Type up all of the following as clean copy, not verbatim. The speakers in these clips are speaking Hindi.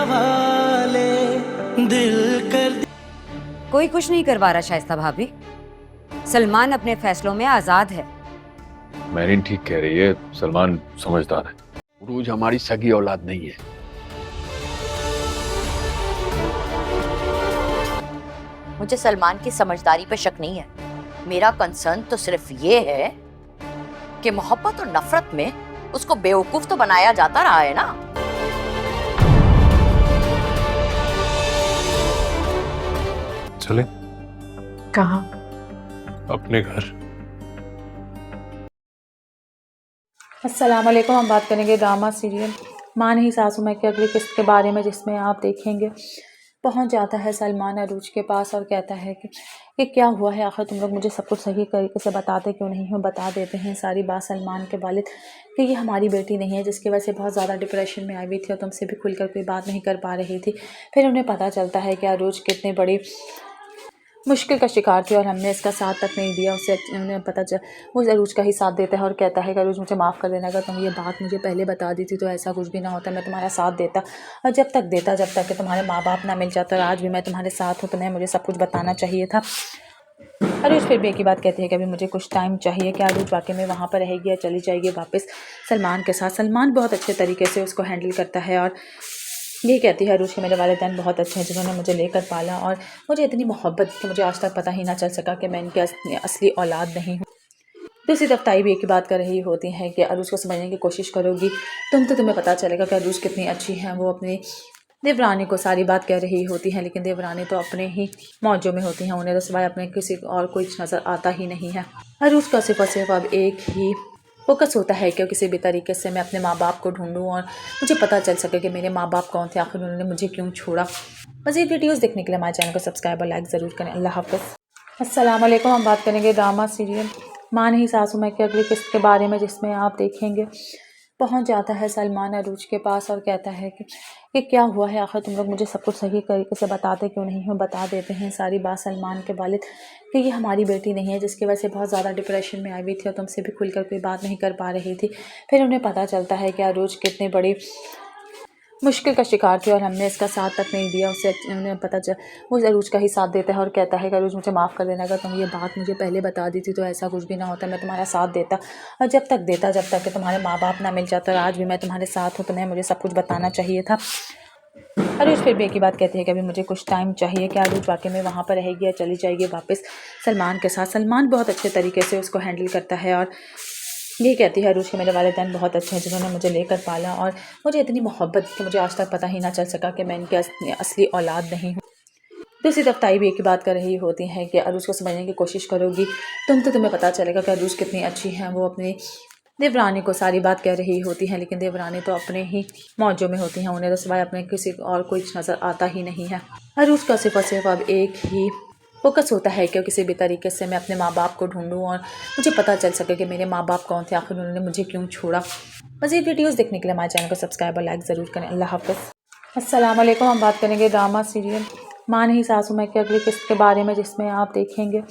हवाले दिल कर। कोई कुछ नहीं करवा रहा शाइस्ता भाभी। सलमान अपने फैसलों में आजाद है। मैरिन ठीक कह रही है, सलमान समझदार है। उरूज हमारी सगी औलाद नहीं है। मुझे सलमान की समझदारी पे शक नहीं है। मेरा कंसर्न तो सिर्फ ये है कि मोहब्बत और नफरत में उसको बेवकूफ तो बनाया जाता रहा है ना। चले कहाँ? अपने घर। अस्सलाम वालेकुम। हम बात करेंगे ड्रामा सीरियल माँ नहीं सासू मैं की अगली किस्त के बारे में, जिसमें आप देखेंगे पहुंच जाता है सलमान अरूज के पास और कहता है कि क्या हुआ है, आखिर तुम लोग मुझे सब कुछ सही तरीके से बताते क्यों नहीं हो। बता देते हैं सारी बात सलमान के वालिद कि ये हमारी बेटी नहीं है, जिसकी वजह से बहुत ज़्यादा डिप्रेशन में आई हुई थी और तुमसे भी खुलकर कोई बात नहीं कर पा रही थी। फिर उन्हें पता चलता है कि अरूज कितनी बड़ी मुश्किल का शिकार थी और हमने इसका साथ तक नहीं दिया। उसे उन्हें पता चल वो अरूज का ही साथ देता है और कहता है कि अरूज मुझे माफ़ कर देना, अगर तुम ये बात मुझे पहले बता दी थी तो ऐसा कुछ भी ना होता, मैं तुम्हारा साथ देता और जब तक कि तुम्हारे माँ बाप ना मिल जाता। और आज भी मैं तुम्हारे साथ हूँ, तुम्हें मुझे सब कुछ बताना चाहिए था। अरूज फिर भी एक ही बात कहती है कि अभी मुझे कुछ टाइम चाहिए। क्या अरूज वाकई में वहाँ पर रहेगी या चली जाएगी वापस सलमान के साथ। सलमान बहुत अच्छे तरीके से उसको हैंडल करता है और ये कहती है अरूज के मेरे वालिदैन बहुत अच्छे हैं, जिन्होंने मुझे लेकर पाला और मुझे इतनी मोहब्बत कि मुझे आज तक पता ही ना चल सका कि मैं इनकी असली औलाद नहीं हूँ। दूसरी तरफ ताई भी एक ही बात कर रही होती हैं कि अरूज को समझने की कोशिश करोगी तुम्हें पता चलेगा कि अरूज कितनी अच्छी हैं। वो अपनी देवरानी को सारी बात कह रही होती हैं, लेकिन देवरानी तो अपने ही मौजों में होती हैं, उन्हें तो सिवाय अपने किसी और कुछ नज़र आता ही नहीं है। अरूज का सिर्फ और सिर्फ अब एक ही फोकस होता है कि किसी भी तरीके से मैं अपने माँ बाप को ढूंढूं और मुझे पता चल सके कि मेरे माँ बाप कौन थे, आखिर उन्होंने मुझे क्यों छोड़ा। मज़ीद वीडियोस देखने के लिए हमारे चैनल को सब्सक्राइब और लाइक ज़रूर करें। अल्लाह हाफ़िज़। अस्सलाम वालेकुम। हम बात करेंगे ड्रामा सीरियल माँ नहीं सासू मैं की अगली किस्त के बारे में, जिसमें आप देखेंगे पहुंच जाता है सलमान अरूज के पास और कहता है कि क्या हुआ है, आखिर तुम लोग मुझे सब कुछ सही तरीके से बताते क्यों नहीं हो। बता देते हैं सारी बात सलमान के वालिद कि ये हमारी बेटी नहीं है, जिसकी वजह से बहुत ज़्यादा डिप्रेशन में आई हुई थी और तुमसे भी खुलकर कोई बात नहीं कर पा रही थी। फिर उन्हें पता चलता है कि अरूज कितनी बड़ी मुश्किल का शिकार थी और हमने इसका साथ तक नहीं दिया। उसे उन्हें पता चल वो अरूज का ही साथ देता है और कहता है कि अरूज मुझे माफ़ कर देना, अगर तुम ये बात मुझे पहले बता दी थी तो ऐसा कुछ भी ना होता, मैं तुम्हारा साथ देता और जब तक कि तुम्हारे माँ बाप ना मिल जाता। और आज भी मैं तुम्हारे साथ हूँ, तुम्हें मुझे सब कुछ बताना चाहिए था। अरूज फिर भी एक ही बात कहती है कि अभी मुझे कुछ टाइम चाहिए। क्या अरूज वाकई में वहाँ पर रहेगी या चली जाएगी वापस सलमान के साथ। सलमान बहुत अच्छे तरीके से उसको हैंडल करता है और ये कहती है अरूज के मेरे वालिदैन बहुत अच्छे हैं, जिन्होंने मुझे लेकर पाला और मुझे इतनी मोहब्बत कि मुझे आज तक पता ही ना चल सका कि मैं इनकी असली औलाद नहीं हूँ। दूसरी तरफ ताई भी एक ही बात कर रही होती हैं कि अरूज को समझने की कोशिश करोगी तुम्हें पता चलेगा कि अरूज कितनी अच्छी हैं। वो अपनी देवरानी को सारी बात कह रही होती हैं, लेकिन देवरानी तो अपने ही मौजों में होती हैं, उन्हें तो सिवाय अपने किसी और कुछ नज़र आता ही नहीं है। अरूज का सिर्फ और सिर्फ अब एक ही फोकस होता है कि किसी भी तरीके से मैं अपने माँ बाप को ढूंढूं और मुझे पता चल सके कि मेरे माँ बाप कौन थे, आखिर उन्होंने मुझे क्यों छोड़ा। मज़ीद वीडियोस देखने के लिए हमारे चैनल को सब्सक्राइब और लाइक ज़रूर करें। अल्लाह हाफ़िज़। अस्सलाम वालेकुम। हम बात करेंगे ड्रामा सीरियल माँ नहीं सासू मैं की अगली किस्त के बारे में, जिसमें आप देखेंगे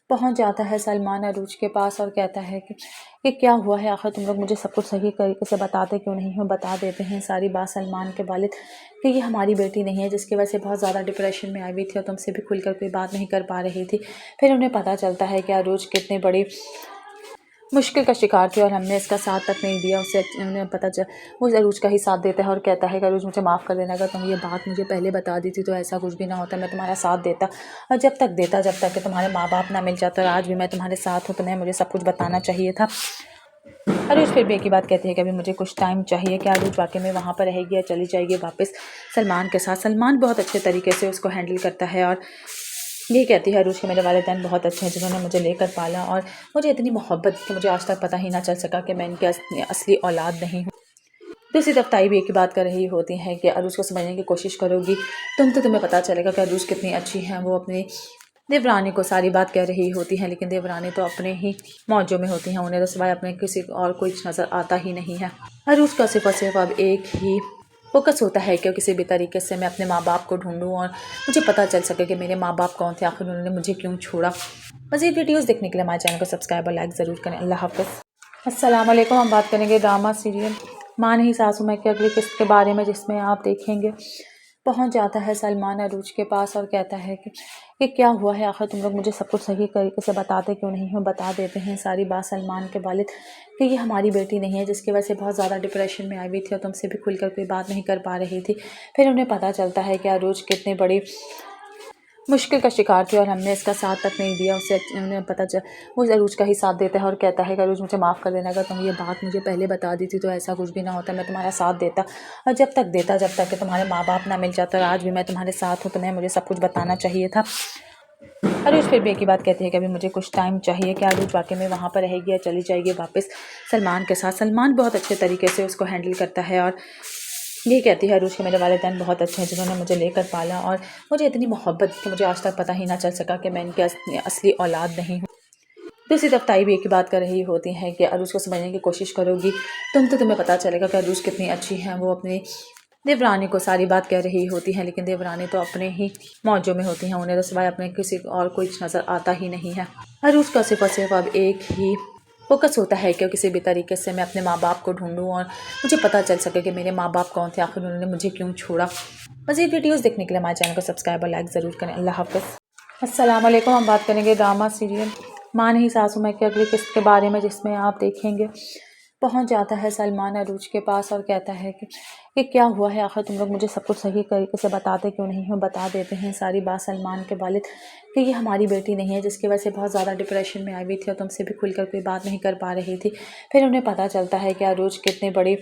पहुंच जाता है सलमान अरूज के पास और कहता है कि क्या हुआ है, आखिर तुम लोग मुझे सब कुछ सही तरीके से बताते क्यों नहीं हो। बता देते हैं सारी बात सलमान के वालिद कि ये हमारी बेटी नहीं है, जिसकी वजह से बहुत ज़्यादा डिप्रेशन में आई हुई थी और तुमसे भी खुलकर कोई बात नहीं कर पा रही थी। फिर उन्हें पता चलता है कि अरूज कितनी बड़ी मुश्किल का शिकार थी और हमने इसका साथ तक नहीं दिया। उसे उन्हें पता चल वो अरूज का ही साथ देता है और कहता है कि अरूज मुझे माफ़ कर देना, अगर तुम ये बात मुझे पहले बता दी थी तो ऐसा कुछ भी ना होता, मैं तुम्हारा साथ देता और जब तक कि तुम्हारे माँ बाप ना मिल जाता। और आज भी मैं तुम्हारे साथ हूँ, तुम्हें मुझे सब कुछ बताना चाहिए था। अरूज फिर भी एक ही बात कहती है कि अभी मुझे कुछ टाइम चाहिए। क्या अरूज वाकई में वहाँ पर रहेगी या चली जाएगी वापस सलमान के साथ। सलमान बहुत अच्छे तरीके से उसको हैंडल करता है और ये कहती है अरूज के मेरे वालिदैन बहुत अच्छे हैं, जिन्होंने मुझे लेकर पाला और मुझे इतनी मोहब्बत कि मुझे आज तक पता ही ना चल सका कि मैं इनकी असली औलाद नहीं हूँ। दूसरी तरफ ताई भी एक ही बात कर रही होती हैं कि अरूज को समझने की कोशिश करोगी तुम्हें पता चलेगा कि अरूज कितनी अच्छी हैं। वो अपनी देवरानी को सारी बात कह रही होती हैं, लेकिन देवरानी तो अपने ही मौजों में होती हैं, उन्हें तो सिवाय अपने किसी और कुछ नज़र आता ही नहीं है। अरूज का सिर्फ और सिर्फ अब एक ही फोकस होता है कि किसी भी तरीके से मैं अपने माँ बाप को ढूंढूं और मुझे पता चल सके कि मेरे माँ बाप कौन थे, आखिर उन्होंने मुझे क्यों छोड़ा। मज़ीद वीडियोस देखने के लिए हमारे चैनल को सब्सक्राइब और लाइक ज़रूर करें। अल्लाह हाफ़िज़। अस्सलाम वालेकुम। हम बात करेंगे ड्रामा सीरियल माँ नहीं सासू मैं की अगली किस्त के बारे में, जिसमें आप देखेंगे पहुंच जाता है सलमान अरूज के पास और कहता है कि क्या हुआ है, आखिर तुम लोग मुझे सब कुछ सही तरीके से बताते क्यों नहीं हो। बता देते हैं सारी बात सलमान के वालिद कि ये हमारी बेटी नहीं है, जिसकी वजह से बहुत ज़्यादा डिप्रेशन में आई हुई थी और तुमसे भी खुलकर कोई बात नहीं कर पा रही थी। फिर उन्हें पता चलता है कि अरूज कितनी बड़ी मुश्किल का शिकार थी और हमने इसका साथ तक नहीं दिया। उससे उन्हें पता चल वो अरूज का ही साथ देता है और कहता है कि अरूज मुझे माफ़ कर देना, अगर तुम ये बात मुझे पहले बता दी थी तो ऐसा कुछ भी ना होता, मैं तुम्हारा साथ देता। और जब तक कि तुम्हारे माँ बाप ना मिल जाते और आज भी मैं तुम्हारे साथ हूँ, तुम्हें मुझे सब कुछ बताना चाहिए था। अरूज फिर भी एक ही बात कहती है कि अभी मुझे कुछ टाइम चाहिए। कि अरूज वाकई में वहाँ पर रहेगी या चली जाएगी वापस सलमान के साथ। सलमान बहुत अच्छे तरीके से उसको हैंडल करता है और ये कहती है अरूज के मेरे वालिदैन बहुत अच्छे हैं, जिन्होंने मुझे लेकर पाला और मुझे इतनी मोहब्बत कि मुझे आज तक पता ही ना चल सका कि मैं इनकी असली औलाद नहीं हूँ। दूसरी तरफ ताई भी एक ही बात कर रही होती हैं कि अरूज को समझने की कोशिश करोगी तुम्हें पता चलेगा कि अरूज कितनी अच्छी हैं। वो अपनी देवरानी को सारी बात कह रही होती हैं, लेकिन देवरानी तो अपने ही मौजों में होती हैं, उन्हें तो सिवाय अपने किसी और कोई नज़र आता ही नहीं है। अरूज का सिर्फ और सिर्फ अब एक ही फोकस होता है कि किसी भी तरीके से मैं अपने माँ बाप को ढूंढूं और मुझे पता चल सके कि मेरे माँ बाप कौन थे, आखिर उन्होंने मुझे क्यों छोड़ा। मज़ीद वीडियोस देखने के लिए हमारे चैनल को सब्सक्राइब और लाइक ज़रूर करें। अल्लाह हाफ़िज़। अस्सलाम वालेकुम। हम बात करेंगे ड्रामा सीरियल माँ नहीं सासू मैं की अगली किस्त के बारे में, जिसमें आप देखेंगे पहुंच जाता है सलमान अरूज के पास और कहता है कि क्या हुआ है, आखिर तुम लोग मुझे सब कुछ सही तरीके से बताते क्यों नहीं हो। बता देते हैं सारी बात सलमान के वालिद कि ये हमारी बेटी नहीं है, जिसकी वजह से बहुत ज़्यादा डिप्रेशन में आई हुई थी और तुमसे भी खुलकर कोई बात नहीं कर पा रही थी। फिर उन्हें पता चलता है कि अरूज कितनी बड़ी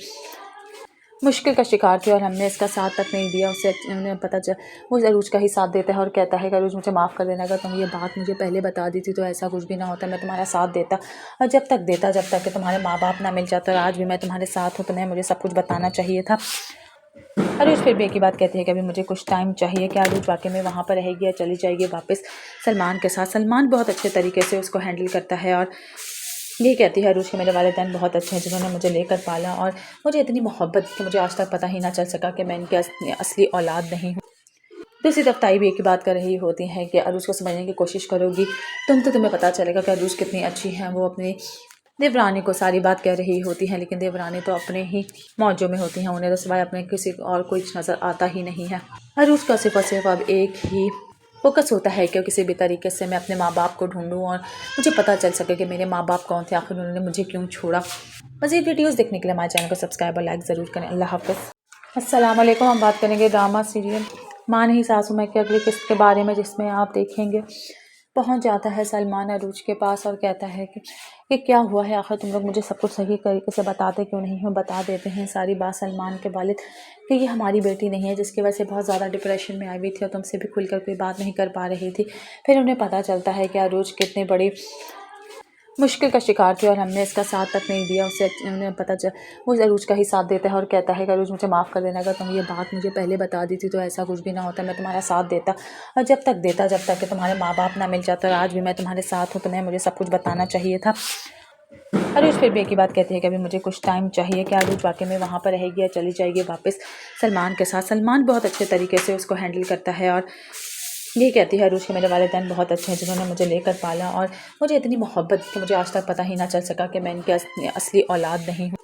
मुश्किल का शिकार थी और हमने इसका साथ तक नहीं दिया। उससे उन्हें पता चल वो अरूज का ही साथ देता है और कहता है कि अरूज मुझे माफ़ कर देना, अगर तुम ये बात मुझे पहले बता दी थी तो ऐसा कुछ भी ना होता, मैं तुम्हारा साथ देता। और जब तक कि तुम्हारे माँ बाप ना मिल जाते और आज भी मैं तुम्हारे साथ हूँ, तुम्हें मुझे सब कुछ बताना चाहिए था। अरूज फिर भी एक ही बात कहती है कि अभी मुझे कुछ टाइम चाहिए। कि अरूज वाकई में वहाँ पर रहेगी या चली जाएगी वापस सलमान के साथ। सलमान बहुत अच्छे तरीके से उसको हैंडल करता है और ये कहती है अरूज के मेरे वालिदैन बहुत अच्छे हैं, जिन्होंने मुझे लेकर पाला और मुझे इतनी मोहब्बत कि मुझे आज तक पता ही ना चल सका कि मैं इनकी असली औलाद नहीं हूँ। दूसरी तरफ ताई भी एक ही बात कर रही होती हैं कि अरूज को समझने की कोशिश करोगी तुम्हें पता चलेगा कि अरूज कितनी अच्छी हैं। वो अपनी देवरानी को सारी बात कह रही होती हैं, लेकिन देवरानी तो अपने ही मौजों में होती हैं, उन्हें तो सिवाय अपने किसी और कोई नज़र आता ही नहीं है। अरूज का सिर्फ और सिर्फ अब एक ही फोकस होता है कि किसी भी तरीके से मैं अपने माँ बाप को ढूंढूं और मुझे पता चल सके कि मेरे माँ बाप कौन थे, आखिर उन्होंने मुझे क्यों छोड़ा। मज़ीद वीडियोस देखने के लिए हमारे चैनल को सब्सक्राइब और लाइक ज़रूर करें। अल्लाह हाफ़िज़। अस्सलाम वालेकुम। हम बात करेंगे ड्रामा सीरियल माँ नहीं सासू मैं की अगली किस्त के बारे में, जिसमें आप देखेंगे पहुंच जाता है सलमान अरूज के पास और कहता है कि क्या हुआ है, आखिर तुम लोग मुझे सब कुछ सही तरीके से बताते क्यों नहीं हो। बता देते हैं सारी बात सलमान के वालिद कि ये हमारी बेटी नहीं है, जिसकी वजह से बहुत ज़्यादा डिप्रेशन में आई हुई थी और तुमसे भी खुलकर कोई बात नहीं कर पा रही थी। फिर उन्हें पता चलता है कि अरूज कितनी बड़ी मुश्किल का शिकार थी और हमने इसका साथ तक नहीं दिया। उससे उन्हें पता चल वो अरूज का ही साथ देता है और कहता है कि अरूज मुझे माफ़ कर देना, अगर तुम ये बात मुझे पहले बता दी थी तो ऐसा कुछ भी ना होता, मैं तुम्हारा साथ देता। और जब तक कि तुम्हारे माँ बाप ना मिल जाते और आज भी मैं तुम्हारे साथ हूँ, तुम्हें मुझे सब कुछ बताना चाहिए था। अरूज फिर भी एक ही बात कहती है कि अभी मुझे कुछ टाइम चाहिए। कि अरूज वाकई में वहाँ पर रहेगी या चली जाएगी वापस सलमान के साथ। सलमान बहुत अच्छे तरीके से उसको हैंडल करता है और ये कहती है अरूज के मेरे वालिदैन बहुत अच्छे हैं, जिन्होंने मुझे लेकर पाला और मुझे इतनी मोहब्बत कि मुझे आज तक पता ही ना चल सका कि मैं इनकी असली औलाद नहीं हूँ।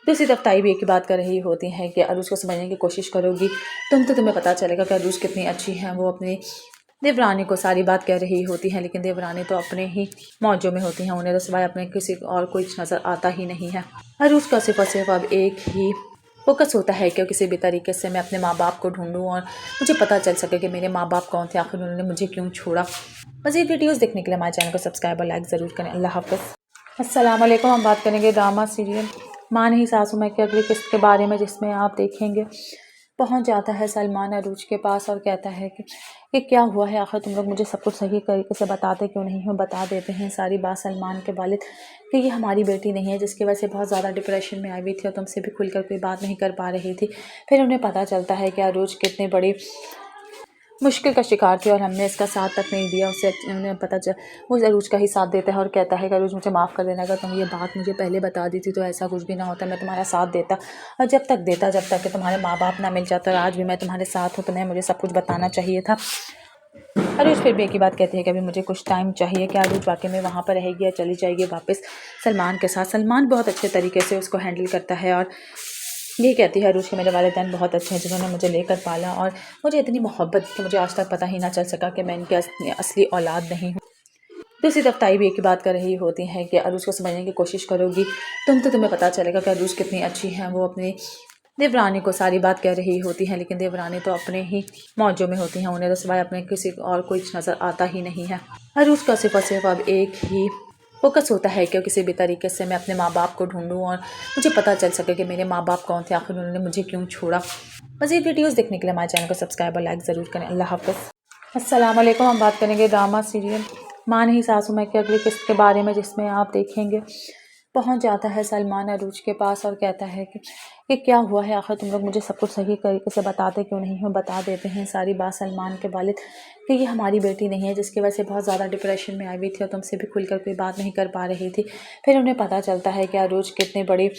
दूसरी तरफ ताई भी एक ही बात कर रही होती हैं कि अरूज को समझने की कोशिश करोगी तुम्हें पता चलेगा कि अरूज कितनी अच्छी हैं। वो अपनी देवरानी को सारी बात कह रही होती हैं, लेकिन देवरानी तो अपने ही मौजों में होती हैं, उन्हें तो सिवाय अपने किसी और कोई नज़र आता ही नहीं है। अरूज का सिर्फ और सिर्फ अब एक ही फोकस होता है कि किसी भी तरीके से मैं अपने माँ बाप को ढूंढूं और मुझे पता चल सके कि मेरे माँ बाप कौन थे, आखिर उन्होंने मुझे क्यों छोड़ा। मज़ीद वीडियोस देखने के लिए हमारे चैनल को सब्सक्राइब और लाइक ज़रूर करें। अल्लाह हाफ़िज़। अस्सलाम वालेकुम। हम बात करेंगे ड्रामा सीरियल माँ नहीं सासू मैं की अगली किस्त के बारे में, जिसमें आप देखेंगे पहुंच जाता है सलमान अरूज के पास और कहता है कि क्या हुआ है, आखिर तुम लोग मुझे सब कुछ सही तरीके से बताते क्यों नहीं हो। बता देते हैं सारी बात सलमान के वालिद कि ये हमारी बेटी नहीं है, जिसकी वजह से बहुत ज़्यादा डिप्रेशन में आई हुई थी और तुमसे भी खुलकर कोई बात नहीं कर पा रही थी। फिर उन्हें पता चलता है कि अरूज कितनी बड़ी मुश्किल का शिकार थी और हमने इसका साथ तक नहीं दिया। उससे उन्हें पता चल वो अरूज का ही साथ देता है और कहता है कि अरूज मुझे माफ़ कर देना, अगर तुम ये बात मुझे पहले बता दी थी तो ऐसा कुछ भी ना होता, मैं तुम्हारा साथ देता। और जब तक कि तुम्हारे माँ बाप ना मिल जाते और आज भी मैं तुम्हारे साथ हूँ, तुम्हें मुझे सब कुछ बताना चाहिए था। अरूज फिर भी एक ही बात कहती है कि अभी मुझे कुछ टाइम चाहिए। कि अरूज वाकई में वहाँ पर रहेगी या चली जाएगी वापस सलमान के साथ। सलमान बहुत अच्छे तरीके से उसको हैंडल करता है और ये कहती है अरूज के मेरे वालिदैन बहुत अच्छे हैं जिन्होंने मुझे लेकर पाला और मुझे इतनी मोहब्बत कि मुझे आज तक पता ही ना चल सका कि मैं इनकी असली औलाद नहीं हूँ। दूसरी तरफ ताई भी एक ही बात कर रही होती है कि अरूज को समझने की कोशिश करोगी तुम्हें पता चलेगा कि अरूज कितनी अच्छी है। वो अपनी देवरानी को सारी बात कह रही होती है, लेकिन देवरानी तो अपने ही मौजों में होती हैं, उन्हें तो सिवाय अपने किसी और कोई नज़र आता ही नहीं है। अरूज का सिर्फ और सिर्फ अब एक ही फोकस होता है कि किसी भी तरीके से मैं अपने माँ बाप को ढूंढूं और मुझे पता चल सके कि मेरे माँ बाप कौन थे, आखिर उन्होंने मुझे क्यों छोड़ा। मज़ीद वीडियोस देखने के लिए हमारे चैनल को सब्सक्राइब और लाइक ज़रूर करें। अल्लाह हाफ़िज़। अस्सलाम वालेकुम। हम बात करेंगे ड्रामा सीरियल मान ही सासू में की अगली किस्त के बारे में, जिसमें आप देखेंगे पहुंच जाता है सलमान अरूज के पास और कहता है कि क्या हुआ है, आखिर तुम लोग मुझे सब कुछ सही तरीके से बताते क्यों नहीं हो। बता देते हैं सारी बात सलमान के वालिद कि ये हमारी बेटी नहीं है, जिसकी वजह से बहुत ज़्यादा डिप्रेशन में आई हुई थी और तुमसे भी खुलकर कोई बात नहीं कर पा रही थी। फिर उन्हें पता चलता है कि अरूज कितनी बड़ी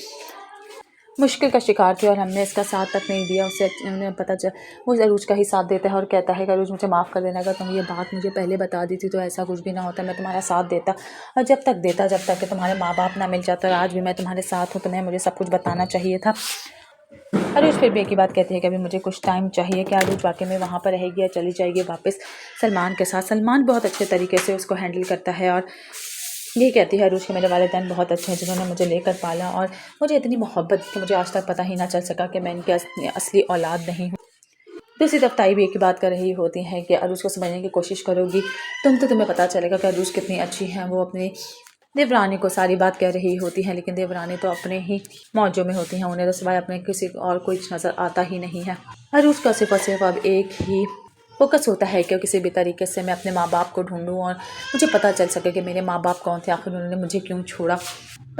मुश्किल का शिकार थी और हमने इसका साथ तक नहीं दिया। उसे उन्हें पता चल वो अरूज का ही साथ देता है और कहता है कि अरूज मुझे माफ़ कर देना, अगर तुम ये बात मुझे पहले बता दी थी तो ऐसा कुछ भी ना होता, मैं तुम्हारा साथ देता और जब तक कि तुम्हारे माँ बाप ना मिल जाता और आज भी मैं तुम्हारे साथ हूँ, तुम्हें मुझे सब कुछ बताना चाहिए था। अरूज फिर भी एक ही बात कहती है कि अभी मुझे कुछ टाइम चाहिए। क्या अरूज वाकई में वहाँ पर रहेगी या चली जाएगी वापस सलमान के साथ। सलमान बहुत अच्छे तरीके से उसको हैंडल करता है और ये कहती है अरूज के मेरे वालिदैन बहुत अच्छे हैं जिन्होंने मुझे लेकर पाला और मुझे इतनी मोहब्बत कि मुझे आज तक पता ही ना चल सका कि मैं इनकी असली औलाद नहीं हूँ। दूसरी तरफ ताई भी एक ही बात कर रही होती है कि अरूज को समझने की कोशिश करोगी तुम्हें पता चलेगा कि अरूज कितनी अच्छी है। वो अपनी देवरानी को सारी बात कह रही होती है, लेकिन देवरानी तो अपने ही मौजों में होती हैं, उन्हें तो सिवाय अपने किसी और कोई नज़र आता ही नहीं है। अरूज का सिर्फ और सिर्फ अब एक ही फोकस होता है कि किसी भी तरीके से मैं अपने माँ बाप को ढूंढूं और मुझे पता चल सके कि मेरे माँ बाप कौन थे, आखिर उन्होंने मुझे क्यों छोड़ा।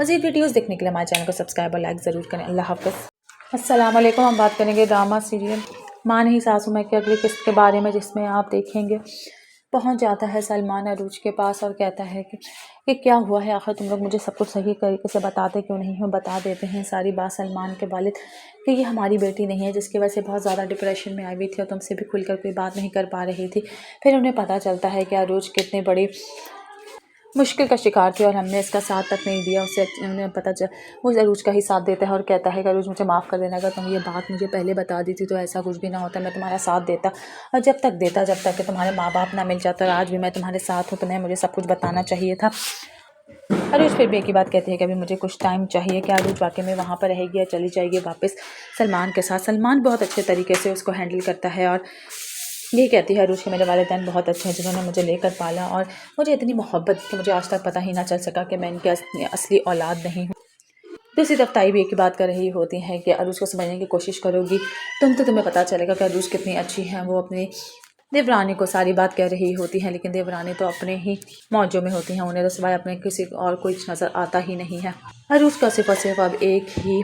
मज़ीद वीडियोस देखने के लिए हमारे चैनल को सब्सक्राइब और लाइक ज़रूर करें। अल्लाह हाफ़िज़। अस्सलाम वालेकुम। हम बात करेंगे ड्रामा सीरियल मान ही सासू में की अगली किस्त के बारे में, जिसमें आप देखेंगे पहुंच जाता है सलमान अरूज के पास और कहता है कि क्या हुआ है, आखिर तुम लोग मुझे सब कुछ सही तरीके से बताते क्यों नहीं हो। बता देते हैं सारी बात सलमान के वालिद कि ये हमारी बेटी नहीं है, जिसकी वजह से बहुत ज़्यादा डिप्रेशन में आई हुई थी और तुमसे भी खुलकर कोई बात नहीं कर पा रही थी। फिर उन्हें पता चलता है कि अरूज कितनी बड़ी मुश्किल का शिकार थी और हमने इसका साथ तक नहीं दिया। उसे उन्हें पता चल वो अरूज का ही साथ देता है और कहता है कि अरूज मुझे माफ़ कर देना, अगर तुम ये बात मुझे पहले बता दी थी तो ऐसा कुछ भी ना होता, मैं तुम्हारा साथ देता और जब तक कि तुम्हारे माँ बाप ना मिल जाता और आज भी मैं तुम्हारे साथ हूँ, तुम्हें मुझे सब कुछ बताना चाहिए था। अरूज फिर भी एक ही बात कहती है कि अभी मुझे कुछ टाइम चाहिए। क्या अरूज वाकई में वहाँ पर रहेगी या चली जाएगी वापस सलमान के साथ। सलमान बहुत अच्छे तरीके से उसको हैंडल करता है और ये कहती है अरूज के मेरे वालिदैन बहुत अच्छे हैं जिन्होंने मुझे लेकर पाला और मुझे इतनी मोहब्बत कि मुझे आज तक पता ही ना चल सका कि मैं इनकी असली औलाद नहीं हूँ। दूसरी तरफ ताई भी एक ही बात कर रही होती है कि अरूज को समझने की कोशिश करोगी तुम्हें पता चलेगा कि अरूज कितनी अच्छी है। वो अपनी देवरानी को सारी बात कह रही होती है, लेकिन देवरानी तो अपने ही मौजों में होती हैं, उन्हें तो सिवाय अपने किसी और कोई नज़र आता ही नहीं है। अरूज का सिर्फ और सिर्फ अब एक ही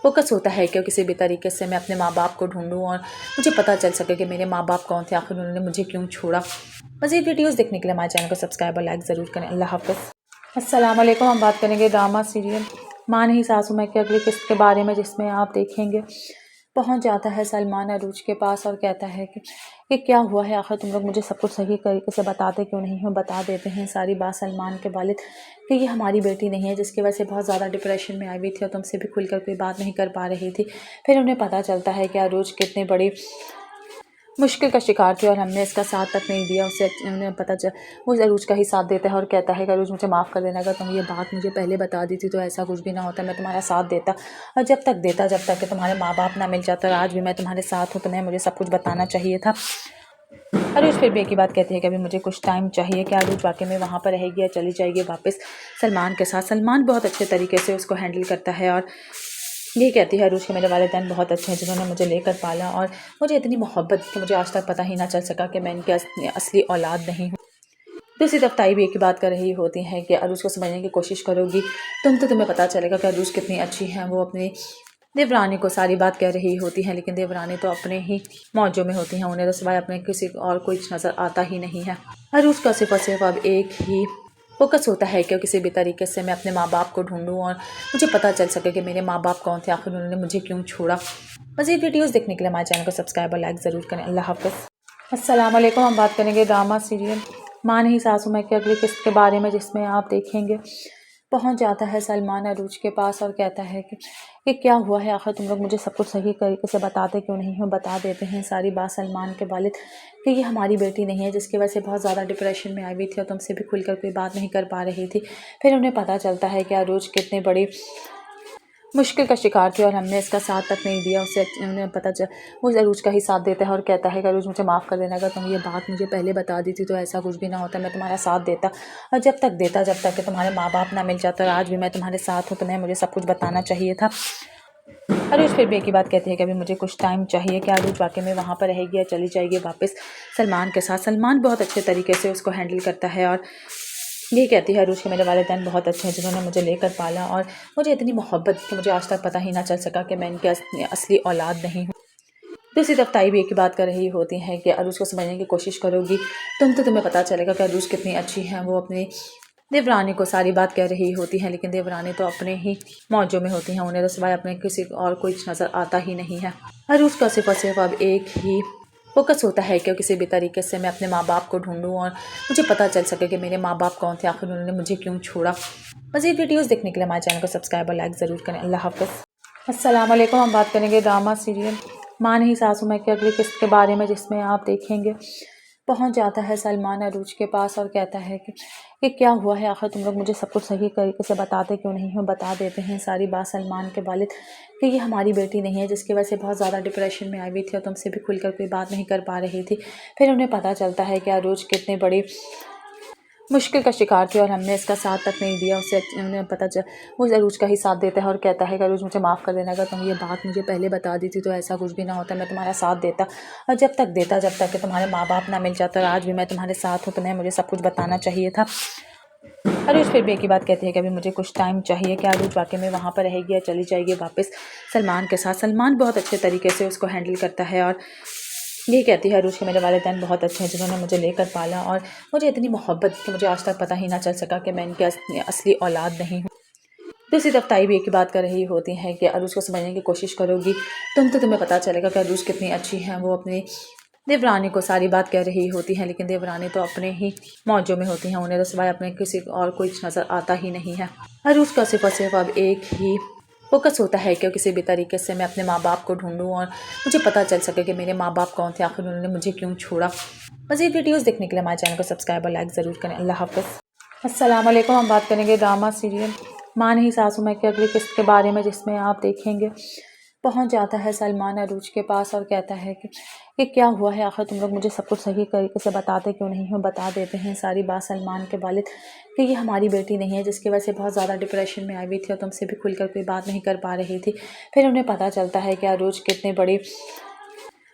फोकस होता है कि किसी भी तरीके से मैं अपने माँ बाप को ढूंढूं और मुझे पता चल सके कि मेरे माँ बाप कौन थे, आखिर उन्होंने मुझे क्यों छोड़ा। मज़ीद वीडियोस देखने के लिए हमारे चैनल को सब्सक्राइब और लाइक ज़रूर करें। अल्लाह हाफ़िज़। अस्सलाम वालेकुम। हम बात करेंगे ड्रामा सीरियल मान ही सासू में की अगली किस्त के बारे में, जिसमें आप देखेंगे पहुंच जाता है सलमान अरूज के पास और कहता है कि क्या हुआ है, आखिर तुम लोग मुझे सब कुछ सही तरीके से बताते क्यों नहीं हो। बता देते हैं सारी बात सलमान के वालिद कि ये हमारी बेटी नहीं है, जिसकी वजह से बहुत ज़्यादा डिप्रेशन में आई हुई थी और तुमसे भी खुलकर कोई बात नहीं कर पा रही थी। फिर उन्हें पता चलता है कि अरूज कितनी बड़ी मुश्किल का शिकार थी और हमने इसका साथ तक नहीं दिया। उसे उन्हें पता चल वो अरूज का ही साथ देता है और कहता है कि अरूज मुझे माफ़ कर देना, अगर तुम ये बात मुझे पहले बता दी थी तो ऐसा कुछ भी ना होता, मैं तुम्हारा साथ देता और जब तक कि तुम्हारे माँ बाप ना मिल जाता और आज भी मैं तुम्हारे साथ हूँ, तुम्हें मुझे सब कुछ बताना चाहिए था। अरूज फिर भी एक ही बात कहती है कि अभी मुझे कुछ टाइम चाहिए। क्या अरूज वाकई में वहाँ पर रहेगी या चली जाएगी वापस सलमान के साथ। सलमान बहुत अच्छे तरीके से उसको हैंडल करता है और ये कहती है अरूज के मेरे वालिदैन बहुत अच्छे हैं जिन्होंने मुझे लेकर पाला और मुझे इतनी मोहब्बत कि मुझे आज तक पता ही ना चल सका कि मैं इनकी असली औलाद नहीं हूँ। दूसरी तरफ ताई भी एक ही बात कर रही होती है कि अरूज को समझने की कोशिश करोगी तुम्हें पता चलेगा कि अरूज कितनी अच्छी है। वो अपनी देवरानी को सारी बात कह रही होती है, लेकिन देवरानी तो अपने ही मौजों में होती हैं, उन्हें तो सिवाय अपने किसी और कोई नज़र आता ही नहीं है। अरूज का सिर्फ और सिर्फ अब एक ही फोकस होता है कि किसी भी तरीके से मैं अपने माँ बाप को ढूंढूं और मुझे पता चल सके कि मेरे माँ बाप कौन थे, आखिर उन्होंने मुझे क्यों छोड़ा। मज़ीद वीडियोस देखने के लिए हमारे चैनल को सब्सक्राइब और लाइक ज़रूर करें। अल्लाह हाफ़िज़। अस्सलाम वालेकुम। हम बात करेंगे ड्रामा सीरियल मान ही सासू में की अगली किस्त के बारे में, जिसमें आप देखेंगे पहुंच जाता है सलमान अरूज के पास और कहता है कि क्या हुआ है, आखिर तुम लोग मुझे सब कुछ सही तरीके से बताते क्यों नहीं हो। बता देते हैं सारी बात सलमान के वालिद कि ये हमारी बेटी नहीं है, जिसकी वजह से बहुत ज़्यादा डिप्रेशन में आई हुई थी और तुमसे भी खुलकर कोई बात नहीं कर पा रही थी। फिर उन्हें पता चलता है कि अरूज कितने बड़ी मुश्किल का शिकार थी और हमने इसका साथ तक नहीं दिया। उसे उन्हें पता चल वो अरूज का ही साथ देता है और कहता है कि अरूज मुझे माफ़ कर देना, अगर तुम ये बात मुझे पहले बता दी थी तो ऐसा कुछ भी ना होता, मैं तुम्हारा साथ देता। और जब तक कि तुम्हारे माँ बाप ना मिल जाता और आज भी मैं तुम्हारे साथ हूँ, तुम्हें मुझे सब कुछ बताना चाहिए था। अरूज फिर भी एक ही बात कहती है कि अभी मुझे कुछ टाइम चाहिए। क्या अरूज वाकई में वहाँ पर रहेगी या चली जाएगी वापस सलमान के साथ। सलमान बहुत अच्छे तरीके से उसको हैंडल करता है और ये कहती है अरूज के मेरे वालिदैन बहुत अच्छे हैं, जिन्होंने मुझे लेकर पाला और मुझे इतनी मोहब्बत कि मुझे आज तक पता ही ना चल सका कि मैं इनकी असली औलाद नहीं हूँ। दूसरी तरफ ताई भी एक ही बात कर रही होती हैं कि अरूज को समझने की कोशिश करोगी तुम्हें पता चलेगा कि अरूज कितनी अच्छी हैं। वो अपनी देवरानी को सारी बात कह रही होती हैं, लेकिन देवरानी तो अपने ही मौजों में होती हैं, उन्हें तो सिवाय अपने किसी और कुछ नज़र आता ही नहीं है। अरूज का सिर्फ और सिर्फ अब एक ही फोकस होता है कि किसी भी तरीके से मैं अपने माँ बाप को ढूंढूं और मुझे पता चल सके कि मेरे माँ बाप कौन थे, आखिर उन्होंने मुझे क्यों छोड़ा। मज़ीद वीडियोस देखने के लिए हमारे चैनल को सब्सक्राइब और लाइक ज़रूर करें। अल्लाह हाफ़िज़। अस्सलाम वालेकुम। हम बात करेंगे ड्रामा सीरियल माँ नहीं सासू मैं की अगली किस्त के बारे में, जिसमें आप देखेंगे पहुंच जाता है सलमान अरूज के पास और कहता है कि क्या हुआ है, आखिर तुम लोग मुझे सब कुछ सही तरीके से बताते क्यों नहीं हो। बता देते हैं सारी बात सलमान के वालिद कि ये हमारी बेटी नहीं है, जिसकी वजह से बहुत ज़्यादा डिप्रेशन में आई हुई थी और तुमसे भी खुलकर कोई बात नहीं कर पा रही थी। फिर उन्हें पता चलता है कि अरूज कितने बड़ी मुश्किल का शिकार थी और हमने इसका साथ तक नहीं दिया। उसे उन्हें पता चल वो अरूज का ही साथ देता है और कहता है कि अरूज मुझे माफ़ कर देना, अगर तुम ये बात मुझे पहले बता दी थी तो ऐसा कुछ भी ना होता, मैं तुम्हारा साथ देता। और जब तक कि तुम्हारे माँ बाप ना मिल जाता और आज भी मैं तुम्हारे साथ हूँ, तुम्हें मुझे सब कुछ बताना चाहिए था। अरूज फिर भी एक ही बात कहती है कि अभी मुझे कुछ टाइम चाहिए। क्या अरूज वाकई में वहाँ पर रहेगी या चली जाएगी वापस सलमान के साथ। सलमान बहुत अच्छे तरीके से उसको हैंडल करता है और ये कहती है अरूज के मेरे वालिदैन बहुत अच्छे हैं, जिन्होंने मुझे लेकर पाला और मुझे इतनी मोहब्बत कि मुझे आज तक पता ही ना चल सका कि मैं इनकी असली औलाद नहीं हूँ। दूसरी तरफ ताई भी एक ही बात कर रही होती हैं कि अरूज को समझने की कोशिश करोगी तुम्हें पता चलेगा कि अरूज कितनी अच्छी हैं। वो अपनी देवरानी को सारी बात कह रही होती हैं, लेकिन देवरानी तो अपने ही मौजों में होती हैं, उन्हें तो सिवाय अपने किसी और कुछ नज़र आता ही नहीं है। अरूज का सिर्फ और सिर्फ अब एक ही फोकस होता है कि किसी भी तरीके से मैं अपने माँ बाप को ढूंढूं और मुझे पता चल सके कि मेरे माँ बाप कौन थे, आखिर उन्होंने मुझे क्यों छोड़ा। मज़ीद वीडियोस देखने के लिए हमारे चैनल को सब्सक्राइब और लाइक ज़रूर करें। अल्लाह हाफ़िज़। अस्सलाम वालेकुम। हम बात करेंगे ड्रामा सीरियल माँ नहीं सासू मैं की अगली किस्त के बारे में, जिसमें आप देखेंगे पहुंच जाता है सलमान अरूज के पास और कहता है कि क्या हुआ है, आखिर तुम लोग मुझे सब कुछ सही तरीके से बताते क्यों नहीं हो। बता देते हैं सारी बात सलमान के वालिद कि ये हमारी बेटी नहीं है, जिसकी वजह से बहुत ज़्यादा डिप्रेशन में आई हुई थी और तुमसे भी खुलकर कोई बात नहीं कर पा रही थी। फिर उन्हें पता चलता है कि अरूज कितने बड़ी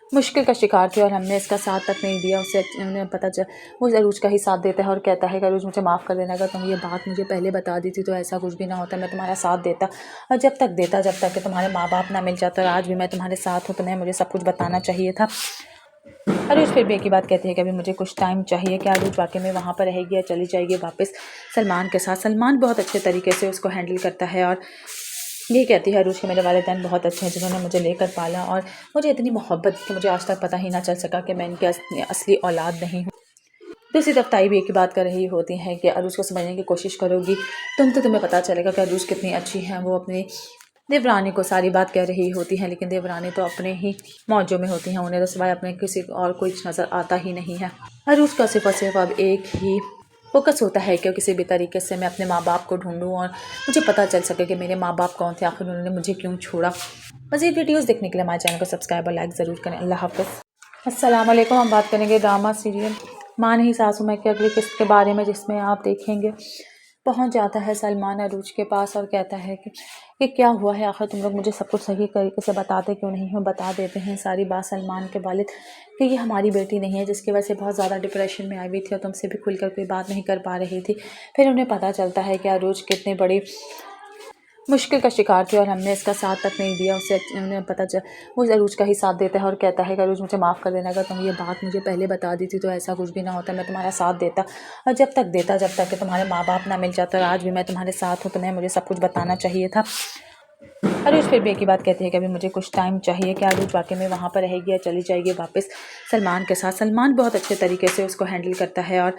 मुश्किल का शिकार थी और हमने इसका साथ तक नहीं दिया। उसे उन्हें पता चल वो अरूज का ही साथ देता है और कहता है कि अरूज मुझे माफ़ कर देना, अगर तुम ये बात मुझे पहले बता दी थी तो ऐसा कुछ भी ना होता, मैं तुम्हारा साथ देता। और जब तक कि तुम्हारे माँ बाप ना मिल जाता और आज भी मैं तुम्हारे साथ हूँ, तुम्हें मुझे सब कुछ बताना चाहिए था। अरूज फिर भी एक ही बात कहती है कि अभी मुझे कुछ टाइम चाहिए। क्या अरूज वाकई में वहाँ पर रहेगी या चली जाएगी वापस सलमान के साथ। सलमान बहुत अच्छे तरीके से उसको हैंडल करता है और ये कहती है अरूज के मेरे वालिदैन बहुत अच्छे हैं, जिन्होंने मुझे लेकर पाला और मुझे इतनी मोहब्बत कि मुझे आज तक पता ही ना चल सका कि मैं इनकी असली औलाद नहीं हूँ। दूसरी तरफ ताई भी एक ही बात कर रही होती हैं कि अरूज को समझने की कोशिश करोगी तुम्हें पता चलेगा कि अरूज कितनी अच्छी हैं। वो अपनी देवरानी को सारी बात कह रही होती हैं, लेकिन देवरानी तो अपने ही मौजों में होती हैं, उन्हें तो सिवाय अपने किसी और कुछ नज़र आता ही नहीं है। अरूज का सिर्फ और सिर्फ अब एक ही फोकस होता है कि किसी भी तरीके से मैं अपने माँ बाप को ढूंढूं और मुझे पता चल सके कि मेरे माँ बाप कौन थे, आखिर उन्होंने मुझे क्यों छोड़ा। मज़ीद वीडियोस देखने के लिए हमारे चैनल को सब्सक्राइब और लाइक ज़रूर करें। अल्लाह हाफ़िज़। अस्सलाम वालेकुम। हम बात करेंगे ड्रामा सीरियल माँ नहीं सासू मैं की अगली किस्त के बारे में, जिसमें आप देखेंगे पहुंच जाता है सलमान अरूज के पास और कहता है कि क्या हुआ है, आखिर तुम लोग मुझे सब कुछ सही तरीके से बताते क्यों नहीं हो। बता देते हैं सारी बात सलमान के वालिद कि ये हमारी बेटी नहीं है, जिसकी वजह से बहुत ज़्यादा डिप्रेशन में आई हुई थी और तुमसे भी खुलकर कोई बात नहीं कर पा रही थी। फिर उन्हें पता चलता है कि अरूज कितने बड़ी मुश्किल का शिकार थी और हमने इसका साथ तक नहीं दिया। उसे उन्हें पता चल वो अरूज का ही साथ देता है और कहता है कि अरूज मुझे माफ़ कर देना, अगर तुम ये बात मुझे पहले बता दी थी तो ऐसा कुछ भी ना होता, मैं तुम्हारा साथ देता। और जब तक कि तुम्हारे माँ बाप ना मिल जाता और आज भी मैं तुम्हारे साथ हूँ, तुम्हें मुझे सब कुछ बताना चाहिए था। अरूज फिर भी एक ही बात कहती है कि अभी मुझे कुछ टाइम चाहिए। क्या अरूज वाकई में वहाँ पर रहेगी या चली जाएगी वापस सलमान के साथ। सलमान बहुत अच्छे तरीके से उसको हैंडल करता है और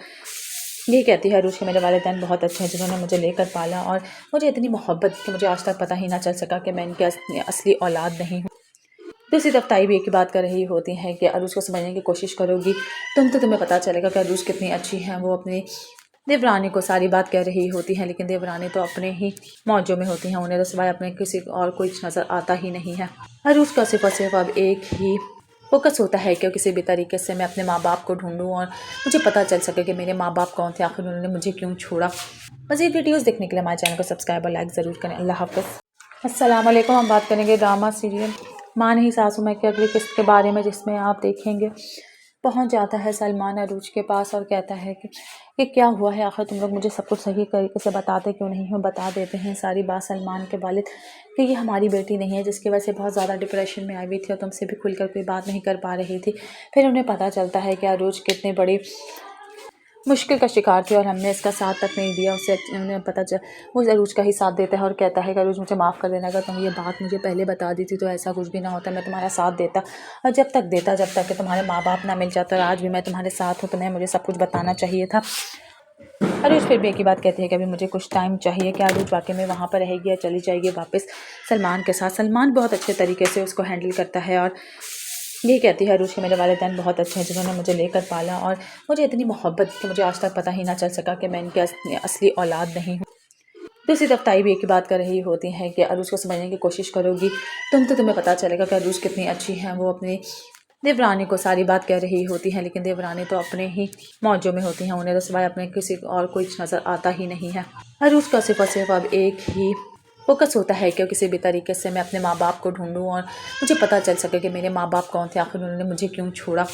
ये कहती है अरूज के मेरे वालिदैन बहुत अच्छे हैं जिन्होंने मुझे लेकर पाला और मुझे इतनी मोहब्बत कि मुझे आज तक पता ही ना चल सका कि मैं इनकी असली औलाद नहीं हूँ। दूसरी तरफ ताई भी एक ही बात कर रही होती हैं कि अरूज को समझने की कोशिश करोगी तुम्हें पता चलेगा कि अरूज कितनी अच्छी हैं। वो अपनी देवरानी को सारी बात कह रही होती हैं, लेकिन देवरानी तो अपने ही मौजों में होती हैं, उन्हें तो सिवाय अपने किसी और कोई नज़र आता ही नहीं है। अरूज का सिर्फ और सिर्फ अब एक ही फोकस होता है कि किसी भी तरीके से मैं अपने माँ बाप को ढूंढूं और मुझे पता चल सके कि मेरे माँ बाप कौन थे, आखिर उन्होंने मुझे क्यों छोड़ा। मज़ीद वीडियोस देखने के लिए हमारे चैनल को सब्सक्राइब और लाइक ज़रूर करें। अल्लाह हाफ़िज़। अस्सलाम वालेकुम। हम बात करेंगे ड्रामा सीरियल माँ नहीं सासू मैं की अगली किस्त के बारे में, जिसमें आप देखेंगे पहुंच जाता है सलमान अरूज के पास और कहता है कि क्या हुआ है, आखिर तुम लोग मुझे सब कुछ सही तरीके से बताते क्यों नहीं हो। बता देते हैं सारी बात सलमान के वालिद कि ये हमारी बेटी नहीं है, जिसकी वजह से बहुत ज़्यादा डिप्रेशन में आई हुई थी और तुमसे भी खुलकर कोई बात नहीं कर पा रही थी। फिर उन्हें पता चलता है कि अरूज कितनी बड़ी मुश्किल का शिकार थी और हमने इसका साथ तक नहीं दिया। उसे उन्हें पता चल वो अरूज का ही साथ देता है और कहता है कि अरूज मुझे माफ़ कर देना, अगर तुम ये बात मुझे पहले बता दी थी तो ऐसा कुछ भी ना होता, मैं तुम्हारा साथ देता और जब तक कि तुम्हारे माँ बाप ना मिल जाता और आज भी मैं तुम्हारे साथ हूँ, तुम्हें मुझे सब कुछ बताना चाहिए था। अरूज फिर भी एक ही बात कहती है कि अभी मुझे कुछ टाइम चाहिए। कि अरूज वाकई में वहाँ पर रहेगी या चली जाएगी वापस सलमान के साथ। सलमान बहुत अच्छे तरीके से उसको हैंडल करता है और ये कहती है अरूज के मेरे वालिदैन बहुत अच्छे हैं जिन्होंने मुझे लेकर पाला और मुझे इतनी मोहब्बत कि मुझे आज तक पता ही ना चल सका कि मैं इनकी असली औलाद नहीं हूँ। दूसरी तरफ ताई भी एक ही बात कर रही होती हैं कि अरूज को समझने की कोशिश करोगी तुम्हें पता चलेगा कि अरूज कितनी अच्छी हैं। वो अपनी देवरानी को सारी बात कह रही होती हैं, लेकिन देवरानी तो अपने ही मौजों में होती हैं, उन्हें तो सिवाय अपने किसी और कोई नज़र आता ही नहीं है। अरूज का सिर्फ और सिर्फ अब एक ही फोकस होता है कि किसी भी तरीके से मैं अपने माँ बाप को ढूंढूं और मुझे पता चल सके कि मेरे माँ बाप कौन थे, आखिर उन्होंने मुझे क्यों छोड़ा।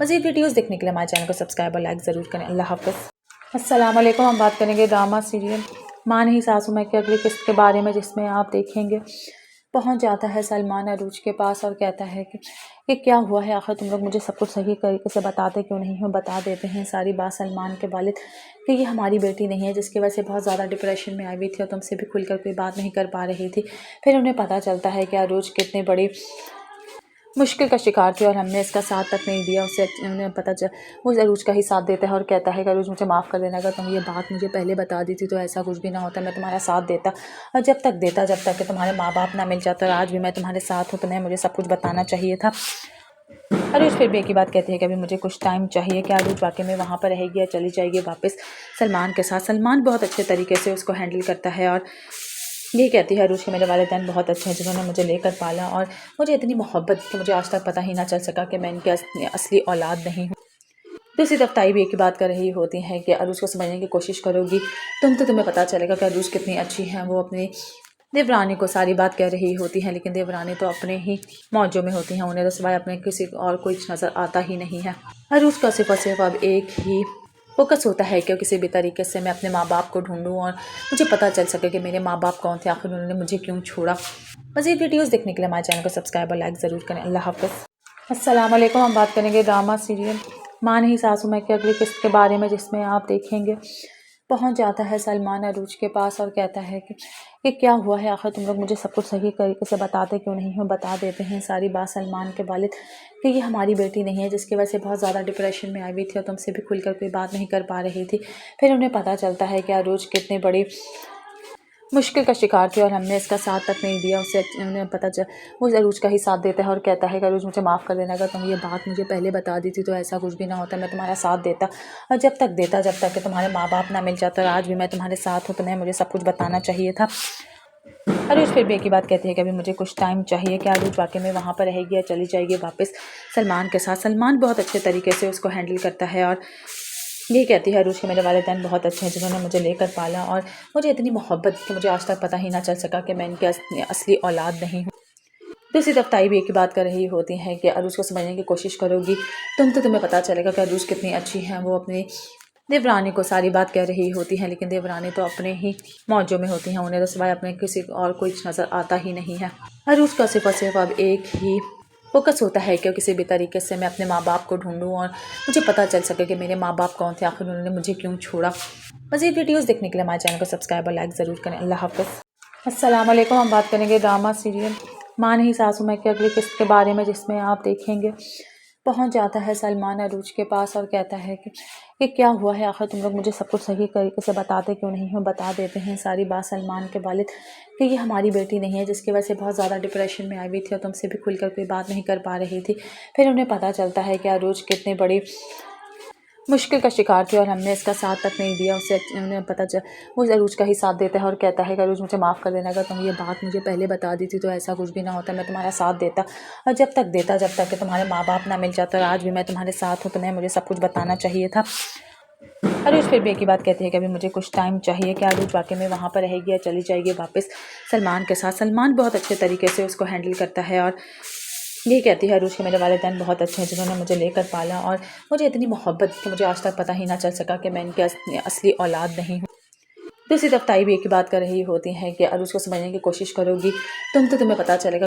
मज़ीद वीडियोस देखने के लिए हमारे चैनल को सब्सक्राइब और लाइक ज़रूर करें। अल्लाह हाफ़िज़। अस्सलाम वालेकुम। हम बात करेंगे ड्रामा सीरियल माँ नहीं सासू मैं की अगली किस्त के बारे में, जिसमें आप देखेंगे पहुंच जाता है सलमान अरूज के पास और कहता है कि क्या हुआ है, आखिर तुम लोग मुझे सब कुछ सही तरीके से बताते क्यों नहीं हो। बता देते हैं सारी बात सलमान के वालिद कि ये हमारी बेटी नहीं है, जिसकी वजह से बहुत ज़्यादा डिप्रेशन में आई हुई थी और तुमसे भी खुलकर कोई बात नहीं कर पा रही थी। फिर उन्हें पता चलता है कि अरूज कितनी बड़ी मुश्किल का शिकार थी और हमने इसका साथ तक नहीं दिया। उसे उन्हें पता चल वो अरूज का ही साथ देता है और कहता है कि अरूज मुझे माफ़ कर देना, अगर तुम ये बात मुझे पहले बता दी थी तो ऐसा कुछ भी ना होता, मैं तुम्हारा साथ देता और जब तक कि तुम्हारे माँ बाप ना मिल जाता और आज भी मैं तुम्हारे साथ हूँ, तुम्हें मुझे सब कुछ बताना चाहिए था। अरूज फिर भी एक ही बात कहती है कि अभी मुझे कुछ टाइम चाहिए। कि अरूज वाकई में वहाँ पर रहेगी या चली जाएगी वापस सलमान के साथ। सलमान बहुत अच्छे तरीके से उसको हैंडल करता है और ये कहती है अरूज के मेरे वालिदैन बहुत अच्छे हैं जिन्होंने मुझे लेकर पाला और मुझे इतनी मोहब्बत कि मुझे आज तक पता ही ना चल सका कि मैं इनकी असली औलाद नहीं हूँ। दूसरी तरफ ताई भी एक ही बात कर रही होती हैं कि अरूज को समझने की कोशिश करोगी तुम्हें पता चलेगा कि अरूज कितनी अच्छी हैं। वो अपनी देवरानी को सारी बात कह रही होती हैं, लेकिन देवरानी तो अपने ही मौजों में होती हैं, उन्हें तो सिवाय अपने किसी और कोई नज़र आता ही नहीं है। अरूज का सिर्फ और सिर्फ अब एक ही फोकस होता है कि किसी भी तरीके से मैं अपने माँ बाप को ढूंढूं और मुझे पता चल सके कि मेरे माँ बाप कौन थे, आखिर उन्होंने मुझे क्यों छोड़ा। मज़ीद वीडियोस देखने के लिए हमारे चैनल को सब्सक्राइब और लाइक ज़रूर करें। अल्लाह हाफ़िज़। अस्सलाम वालेकुम। हम बात करेंगे ड्रामा सीरियल माँ नहीं सासू मैं की अगली किस्त के बारे में, जिसमें आप देखेंगे पहुंच जाता है सलमान अरूज के पास और कहता है कि क्या हुआ है, आखिर तुम लोग मुझे सब कुछ सही तरीके से बताते क्यों नहीं हो। बता देते हैं सारी बात सलमान के वालिद कि ये हमारी बेटी नहीं है, जिसकी वजह से बहुत ज़्यादा डिप्रेशन में आई हुई थी और तुमसे भी खुलकर कोई बात नहीं कर पा रही थी। फिर उन्हें पता चलता है कि अरूज कितनी बड़ी मुश्किल का शिकार थी और हमने इसका साथ तक नहीं दिया। उसे उन्हें पता चल वो अरूज का ही साथ देता है और कहता है कि अरूज मुझे माफ़ कर देना, अगर तुम ये बात मुझे पहले बता दी थी तो ऐसा कुछ भी ना होता, मैं तुम्हारा साथ देता और जब तक कि तुम्हारे माँ बाप ना मिल जाता और आज भी मैं तुम्हारे साथ हूँ, तुम्हें मुझे सब कुछ बताना चाहिए था। अरूज फिर भी एक ही बात कहती है कि अभी मुझे कुछ टाइम चाहिए। कि अरूज वाकई में वहाँ पर रहेगी या चली जाएगी वापस सलमान के साथ। सलमान बहुत अच्छे तरीके से उसको हैंडल करता है और ये कहती है अरूज के मेरे वालिदैन बहुत अच्छे हैं जिन्होंने मुझे लेकर पाला और मुझे इतनी मोहब्बत कि मुझे आज तक पता ही ना चल सका कि मैं इनकी असली औलाद नहीं हूँ। दूसरी तरफ ताई भी एक ही बात कर रही होती हैं कि अरूज को समझने की कोशिश करोगी तुम्हें पता चलेगा कि अरूज कितनी अच्छी हैं। वो अपनी देवरानी को सारी बात कह रही होती हैं, लेकिन देवरानी तो अपने ही मौजों में होती हैं, उन्हें तो सिवाय अपने किसी और कोई नज़र आता ही नहीं है। अरूज का सिर्फ और सिर्फ अब एक ही फोकस होता है कि किसी भी तरीके से मैं अपने माँ बाप को ढूंढूं और मुझे पता चल सके कि मेरे माँ बाप कौन थे, आखिर उन्होंने मुझे क्यों छोड़ा। मज़ीद वीडियोस देखने के लिए हमारे चैनल को सब्सक्राइब और लाइक ज़रूर करें। अल्लाह हाफ़िज़। अस्सलाम वालेकुम। हम बात करेंगे ड्रामा सीरियल माँ नहीं सासू मैं की अगली किस्त के बारे में, जिसमें आप देखेंगे पहुंच जाता है सलमान अरूज के पास और कहता है कि क्या हुआ है, आखिर तुम लोग मुझे सब कुछ सही तरीके से बताते क्यों नहीं हो। बता देते हैं सारी बात सलमान के वालिद कि ये हमारी बेटी नहीं है, जिसकी वजह से बहुत ज़्यादा डिप्रेशन में आई हुई थी और तुमसे भी खुलकर कोई बात नहीं कर पा रही थी। फिर उन्हें पता चलता है कि अरूज कितनी बड़ी मुश्किल का शिकार थी और हमने इसका साथ तक नहीं दिया। उसे उन्हें पता चल वो अरूज का ही साथ देता है और कहता है कि अरूज मुझे माफ़ कर देना, अगर तुम ये बात मुझे पहले बता दी थी तो ऐसा कुछ भी ना होता, मैं तुम्हारा साथ देता और जब तक कि तुम्हारे माँ बाप ना मिल जाता और आज भी मैं तुम्हारे साथ हूँ, तुम्हें मुझे सब कुछ बताना चाहिए था। अरूज फिर भी एक ही बात कहती है कि अभी मुझे कुछ टाइम चाहिए। क्या अरूज वाकई में वहाँ पर रहेगी या चली जाएगी वापस सलमान के साथ। सलमान बहुत अच्छे तरीके से उसको हैंडल करता है और ये कहती है अरूज कि मेरे वालिदैन बहुत अच्छे हैं जिन्होंने मुझे लेकर पाला और मुझे इतनी मोहब्बत कि मुझे आज तक पता ही ना चल सका कि मैं इनकी असली औलाद नहीं हूँ। दूसरी तरफ ताई भी एक ही बात कर रही होती हैं कि अरूज को समझने की कोशिश करोगी तुम तो तुम्हें पता चलेगा